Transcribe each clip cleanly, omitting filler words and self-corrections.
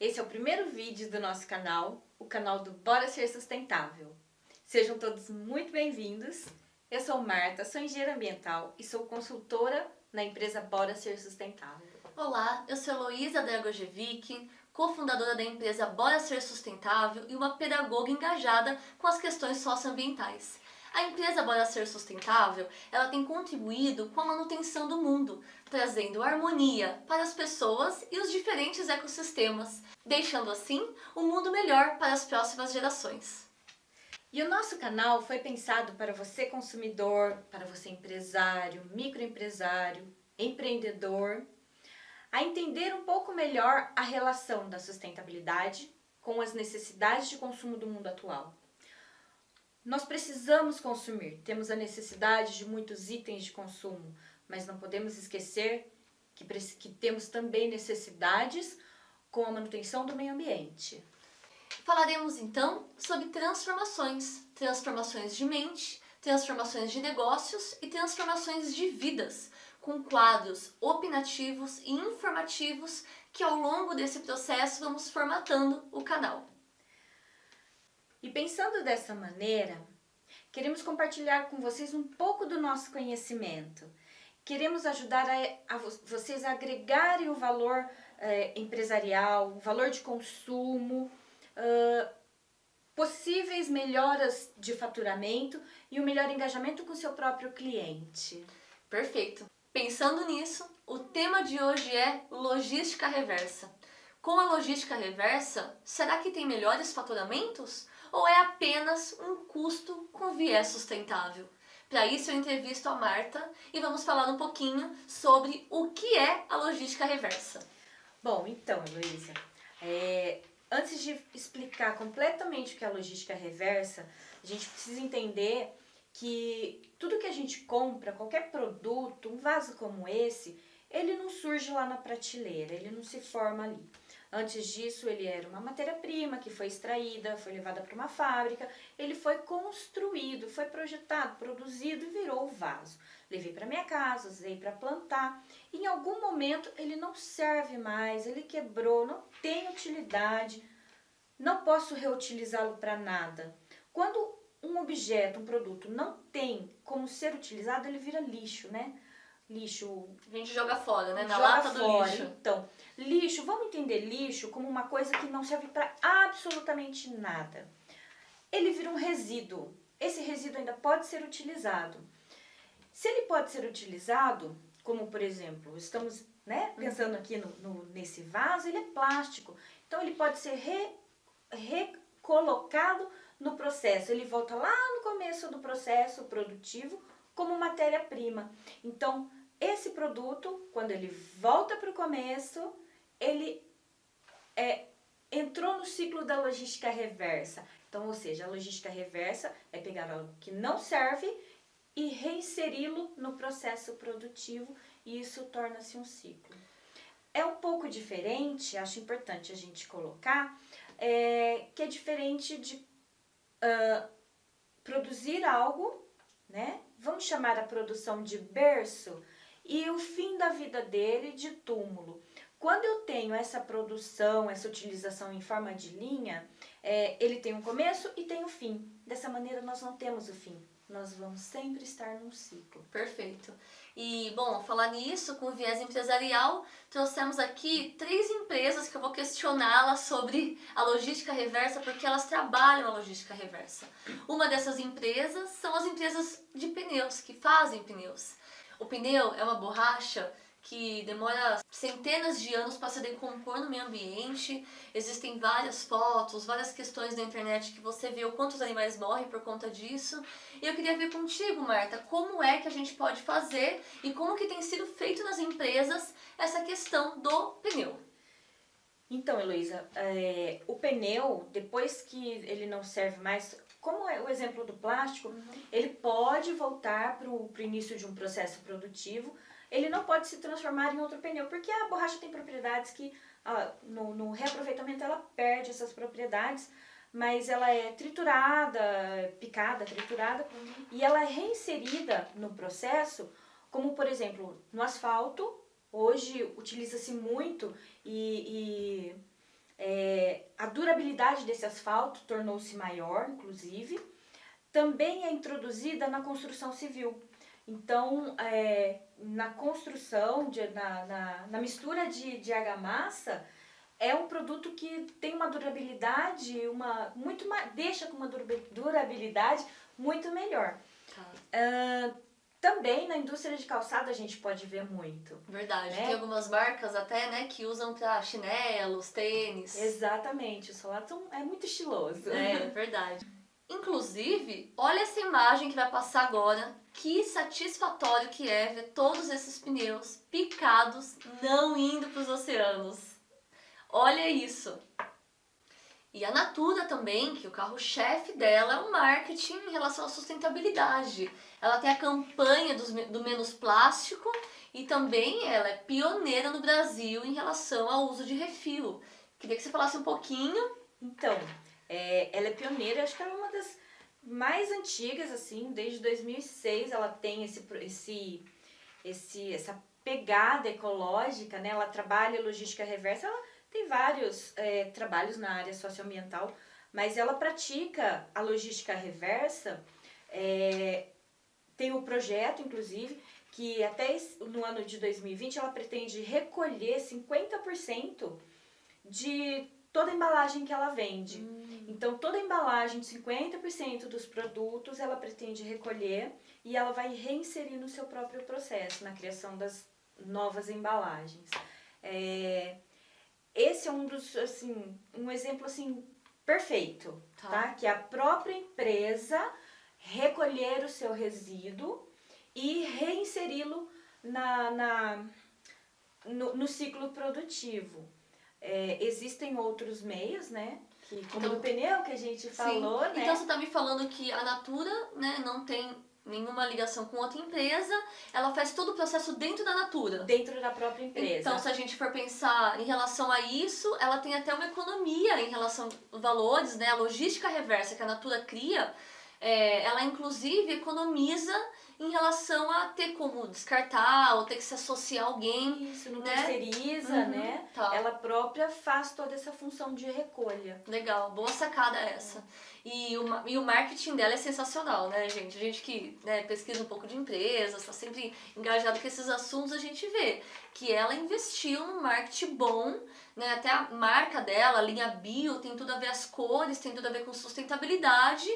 Esse é o primeiro vídeo do nosso canal, o canal do Bora Ser Sustentável. Sejam todos muito bem-vindos. Eu sou Marta, sou engenheira ambiental e sou consultora na empresa Bora Ser Sustentável. Olá, eu sou Heloísa Dragojevic, cofundadora da empresa Bora Ser Sustentável e uma pedagoga engajada com as questões socioambientais. A empresa Bora Ser Sustentável, ela tem contribuído com a manutenção do mundo, trazendo harmonia para as pessoas e os diferentes ecossistemas, deixando assim o mundo melhor para as próximas gerações. E o nosso canal foi pensado para você consumidor, para você empresário, microempresário, empreendedor, a entender um pouco melhor a relação da sustentabilidade com as necessidades de consumo do mundo atual. Nós precisamos consumir, temos a necessidade de muitos itens de consumo, mas não podemos esquecer que temos também necessidades com a manutenção do meio ambiente. Falaremos então sobre transformações de mente, transformações de negócios e transformações de vidas, com quadros opinativos e informativos que ao longo desse processo vamos formatando o canal. E pensando dessa maneira, queremos compartilhar com vocês um pouco do nosso conhecimento. Queremos ajudar a vocês a agregarem o valor empresarial, o valor de consumo, possíveis melhoras de faturamento e o melhor engajamento com o seu próprio cliente. Perfeito! Pensando nisso, o tema de hoje é logística reversa. Com a logística reversa, será que tem melhores faturamentos? Ou é apenas um custo com viés sustentável? Para isso eu entrevisto a Marta e vamos falar um pouquinho sobre o que é a logística reversa. Bom, então, Heloísa, antes de explicar completamente o que é a logística reversa, a gente precisa entender que tudo que a gente compra, qualquer produto, um vaso como esse, ele não surge lá na prateleira, ele não se forma ali. Antes disso, ele era uma matéria-prima que foi extraída, foi levada para uma fábrica, ele foi construído, foi projetado, produzido e virou o vaso. Levei para minha casa, usei para plantar. E em algum momento ele não serve mais, ele quebrou, não tem utilidade, não posso reutilizá-lo para nada. Quando um objeto, um produto não tem como ser utilizado, ele vira lixo, né? Lixo. A gente joga fora, né? Na Joga lata fora. do lixo. Então, lixo, vamos entender lixo como uma coisa que não serve para absolutamente nada. Ele vira um resíduo. Esse resíduo ainda pode ser utilizado. Se ele pode ser utilizado, como por exemplo, estamos pensando aqui nesse vaso, ele é plástico. Então ele pode ser recolocado no processo. Ele volta lá no começo do processo produtivo como matéria-prima. Então, esse produto, quando ele volta para o começo, ele entrou no ciclo da logística reversa. Então, ou seja, a logística reversa é pegar algo que não serve e reinseri-lo no processo produtivo, e isso torna-se um ciclo. É um pouco diferente, acho importante a gente colocar, que é diferente de produzir algo, né? Vamos chamar a produção de berço e o fim da vida dele de túmulo. Quando eu tenho essa produção, essa utilização em forma de linha, ele tem um começo e tem um fim. Dessa maneira nós não temos o fim. Nós vamos sempre estar num ciclo. Perfeito. E, bom, falar nisso, com o viés empresarial, trouxemos aqui 3 empresas que eu vou questioná-las sobre a logística reversa, porque elas trabalham a logística reversa. Uma dessas empresas são as empresas de pneus, que fazem pneus. O pneu é uma borracha que demora centenas de anos para se decompor no meio ambiente. Existem várias fotos, várias questões na internet que você vê o quanto os animais morrem por conta disso. E eu queria ver contigo, Marta, como é que a gente pode fazer e como que tem sido feito nas empresas essa questão do pneu. Então, Heloísa, o pneu, depois que ele não serve mais, como é o exemplo do plástico, ele pode voltar para o início de um processo produtivo. Ele não pode se transformar em outro pneu, porque a borracha tem propriedades que no reaproveitamento ela perde essas propriedades, mas ela é triturada, picada, triturada, e ela é reinserida no processo, como por exemplo, no asfalto. Hoje utiliza-se muito e A durabilidade desse asfalto tornou-se maior, inclusive. Também é introduzida na construção civil. Então, na construção, na mistura de argamassa, é um produto que tem uma durabilidade, deixa com uma durabilidade muito melhor. Também na indústria de calçado a gente pode ver muito. Verdade. Né? Tem algumas marcas até, né, que usam pra chinelos, tênis. Exatamente. O Solato é muito estiloso. É, verdade. Inclusive, olha essa imagem que vai passar agora. Que satisfatório que é ver todos esses pneus picados não indo para os oceanos. Olha isso. E a Natura também, que o carro-chefe dela é o marketing em relação à sustentabilidade. Ela tem a campanha do menos plástico e também ela é pioneira no Brasil em relação ao uso de refil. Queria que você falasse um pouquinho. Então, ela é pioneira, acho que ela é uma das mais antigas, assim, desde 2006 ela tem essa pegada ecológica, né? Ela trabalha logística reversa, ela tem vários trabalhos na área socioambiental, mas ela pratica a logística reversa, tem um projeto, inclusive, que até no ano de 2020 ela pretende recolher 50% de toda a embalagem que ela vende. Então, toda a embalagem, 50% dos produtos, ela pretende recolher e ela vai reinserir no seu próprio processo, na criação das novas embalagens. Esse é um exemplo, assim, perfeito, tá? Que a própria empresa recolher o seu resíduo e reinseri-lo no ciclo produtivo. Existem outros meios, né? Como o pneu que a gente falou, né? Então você está me falando que a Natura, né, não tem nenhuma ligação com outra empresa, ela faz todo o processo dentro da Natura. Dentro da própria empresa. Então, se a gente for pensar em relação a isso, ela tem até uma economia em relação aos valores, né? A logística reversa que a Natura cria, ela inclusive economiza em relação a ter como descartar ou ter que se associar a alguém. Isso, não né? terceiriza, né? Tá. Ela própria faz toda essa função de recolha. Legal, boa sacada essa. E o marketing dela é sensacional, né, gente? A gente que pesquisa um pouco de empresas, está sempre engajado com esses assuntos, a gente vê que ela investiu num marketing bom, né? Até a marca dela, a linha Bio, tem tudo a ver as cores, tem tudo a ver com sustentabilidade.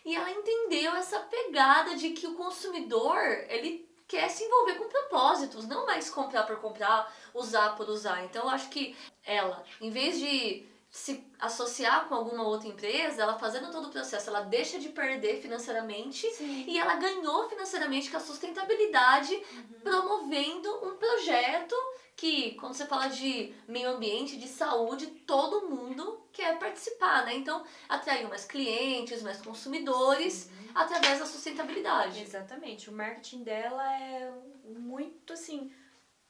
E ela entendeu essa pegada de que o consumidor, ele quer se envolver com propósitos, não mais comprar por comprar, usar por usar. Então eu acho que ela, em vez de se associar com alguma outra empresa, ela fazendo todo o processo, ela deixa de perder financeiramente. Sim. E ela ganhou financeiramente com a sustentabilidade, promovendo um projeto que, quando você fala de meio ambiente, de saúde, todo mundo quer participar, né? Então, atraiu mais clientes, mais consumidores, através da sustentabilidade. Exatamente. O marketing dela é muito, assim,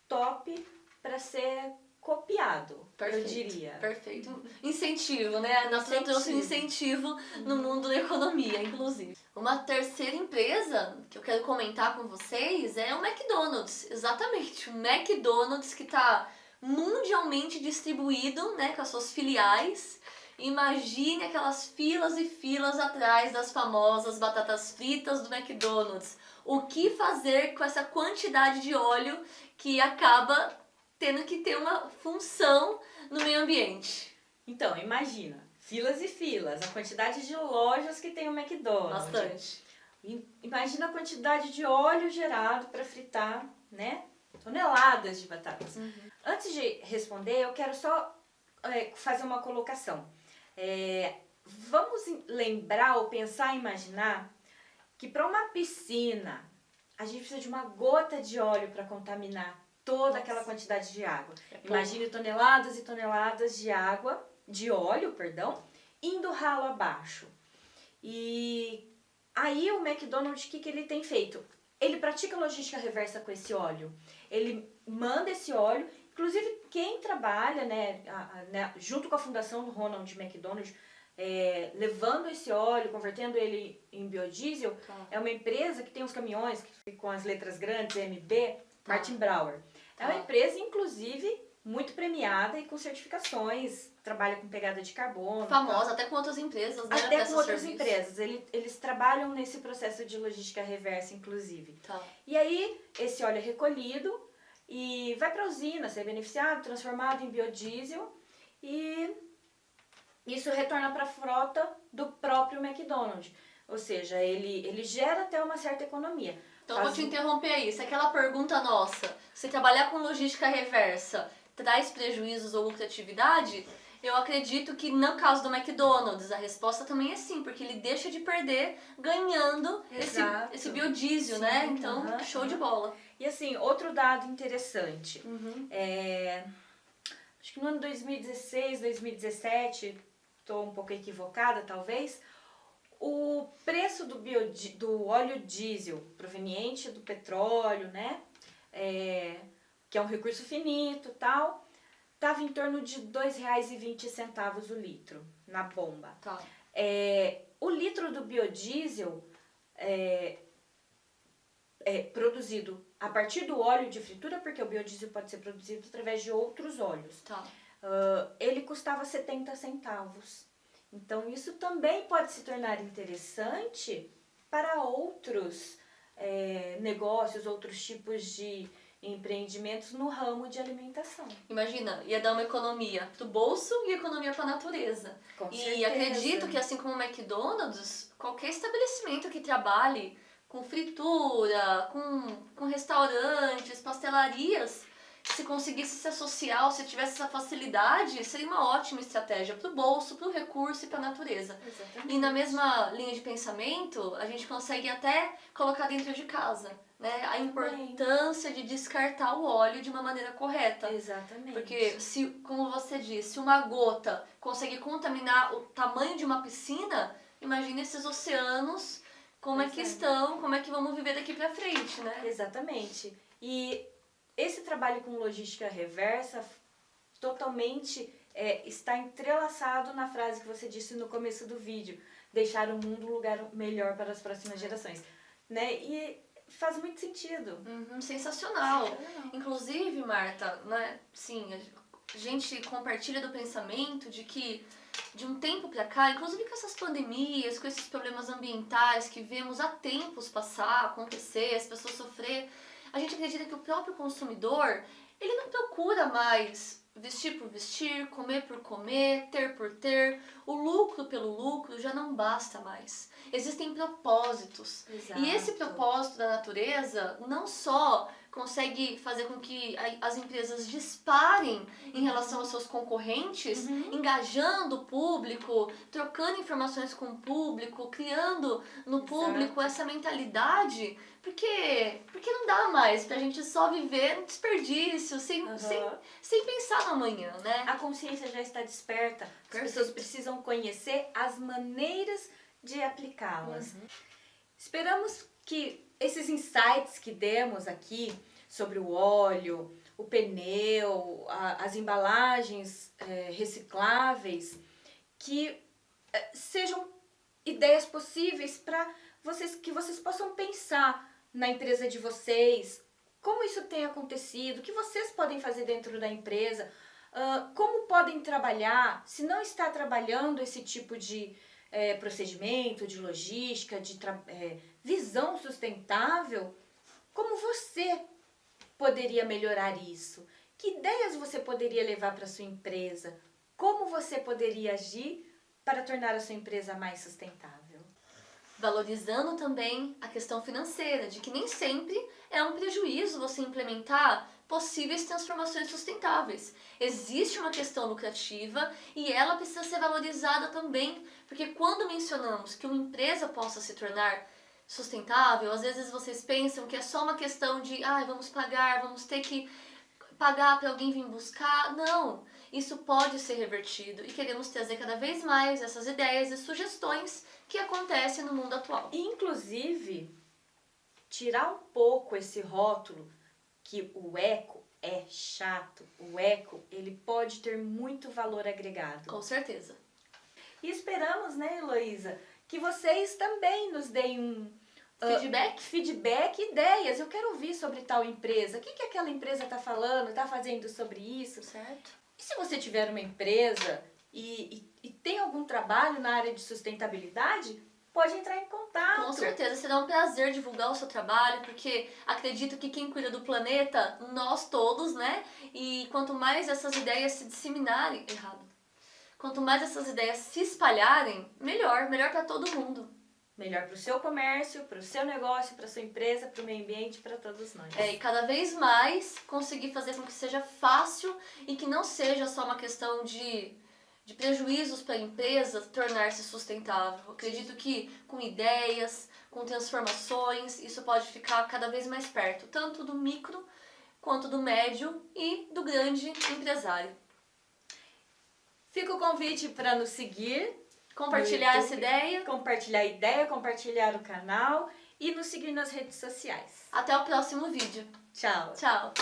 top para ser copiado, Perfeito, eu diria. Perfeito. Incentivo, né? A Natura trouxe um incentivo no mundo da economia, inclusive. Uma terceira empresa que eu quero comentar com vocês é o McDonald's. Exatamente, o McDonald's que está mundialmente distribuído, né, com as suas filiais. Imagine aquelas filas e filas atrás das famosas batatas fritas do McDonald's. O que fazer com essa quantidade de óleo que acaba tendo que ter uma função no meio ambiente? Então, imagina, filas e filas, a quantidade de lojas que tem o McDonald's. Bastante. Imagina a quantidade de óleo gerado para fritar, né? Toneladas de batatas. Antes de responder, eu quero só fazer uma colocação. Vamos lembrar ou pensar, imaginar que para uma piscina a gente precisa de uma gota de óleo para contaminar toda aquela quantidade de água. Imagine toneladas e toneladas de óleo, indo ralo abaixo. E aí o McDonald's, o que ele tem feito? Ele pratica logística reversa com esse óleo. Ele manda esse óleo, inclusive quem trabalha, junto com a fundação do Ronald McDonald, levando esse óleo, convertendo ele em biodiesel, é uma empresa que tem os caminhões com as letras grandes, MB, Martin Brauer. É uma empresa, inclusive, muito premiada e com certificações, trabalha com pegada de carbono. Famosa, até com outras empresas, né? Até com outras empresas. Eles trabalham nesse processo de logística reversa, inclusive. Tá. E aí, esse óleo é recolhido e vai para a usina, ser beneficiado, transformado em biodiesel e isso retorna para a frota do próprio McDonald's. Ou seja, ele gera até uma certa economia. Então, vou te interromper aí. Se aquela pergunta nossa, se trabalhar com logística reversa traz prejuízos ou lucratividade, eu acredito que no caso do McDonald's a resposta também é sim, porque ele deixa de perder ganhando esse biodiesel, né? Então, show de bola. E assim, outro dado interessante, acho que no ano 2016, 2017, estou um pouco equivocada talvez, o preço do óleo diesel proveniente do petróleo, né, que é um recurso finito e tal, estava em torno de R$ 2,20 o litro na bomba. Tá. O litro do biodiesel é produzido a partir do óleo de fritura, porque o biodiesel pode ser produzido através de outros óleos. Tá. Ele custava 70 centavos. Então, isso também pode se tornar interessante para outros negócios, outros tipos de empreendimentos no ramo de alimentação. Imagina, ia dar uma economia pro bolso e economia pra natureza. Com e certeza. acredito que assim como o McDonald's, qualquer estabelecimento que trabalhe com fritura, com restaurantes, pastelarias, se conseguisse se associar ou se tivesse essa facilidade, seria uma ótima estratégia pro bolso, pro recurso e pra natureza. Exatamente. E na mesma linha de pensamento, a gente consegue até colocar dentro de casa, né? A importância de descartar o óleo de uma maneira correta. Exatamente. Porque, se, como você disse, uma gota consegue contaminar o tamanho de uma piscina, imagina esses oceanos, como é que estão, como é que vamos viver daqui pra frente, né? Exatamente. E esse trabalho com logística reversa totalmente está entrelaçado na frase que você disse no começo do vídeo, deixar o mundo um lugar melhor para as próximas gerações, né? E faz muito sentido. Sensacional. Inclusive, Marta, né, sim, a gente compartilha do pensamento de que de um tempo pra cá, inclusive com essas pandemias, com esses problemas ambientais que vemos há tempos passar, acontecer, as pessoas sofrer, a gente acredita que o próprio consumidor, ele não procura mais vestir por vestir, comer por comer, ter por ter. O lucro pelo lucro já não basta mais. Existem propósitos. Exato. E esse propósito da natureza não só consegue fazer com que as empresas disparem em relação aos seus concorrentes, engajando o público, trocando informações com o público, criando no público essa mentalidade, porque não dá mais pra gente só viver no desperdício, sem pensar no amanhã, né? A consciência já está desperta, as pessoas precisam conhecer as maneiras de aplicá-las. Esperamos que esses insights que demos aqui sobre o óleo, o pneu, as embalagens recicláveis, que sejam ideias possíveis para que vocês possam pensar na empresa de vocês, como isso tem acontecido, o que vocês podem fazer dentro da empresa, como podem trabalhar, se não está trabalhando esse tipo de procedimento, de logística, de visão sustentável, como você poderia melhorar isso? Que ideias você poderia levar para a sua empresa? Como você poderia agir para tornar a sua empresa mais sustentável? Valorizando também a questão financeira, de que nem sempre é um prejuízo você implementar possíveis transformações sustentáveis. Existe uma questão lucrativa e ela precisa ser valorizada também, porque quando mencionamos que uma empresa possa se tornar sustentável, às vezes vocês pensam que é só uma questão de vamos pagar, vamos ter que pagar para alguém vir buscar. Não, isso pode ser revertido e queremos trazer cada vez mais essas ideias e sugestões que acontecem no mundo atual. Inclusive, tirar um pouco esse rótulo que o eco é chato, o eco ele pode ter muito valor agregado. Com certeza. E esperamos, né, Heloísa, que vocês também nos deem Feedback, ideias. Eu quero ouvir sobre tal empresa. O que aquela empresa está falando, está fazendo sobre isso? Certo. E se você tiver uma empresa e tem algum trabalho na área de sustentabilidade, pode entrar em contato. Com certeza, será um prazer divulgar o seu trabalho, porque acredito que quem cuida do planeta, nós todos, né? E quanto mais essas ideias se disseminarem, quanto mais essas ideias se espalharem, melhor para todo mundo. Melhor para o seu comércio, para o seu negócio, para sua empresa, para o meio ambiente, para todos nós. E cada vez mais conseguir fazer com que seja fácil e que não seja só uma questão de prejuízos para a empresa tornar-se sustentável. Eu acredito que com ideias, com transformações, isso pode ficar cada vez mais perto, tanto do micro quanto do médio e do grande empresário. Fica o convite para nos seguir. Compartilhar essa ideia. Compartilhar a ideia, compartilhar o canal e nos seguir nas redes sociais. Até o próximo vídeo. Tchau. Tchau.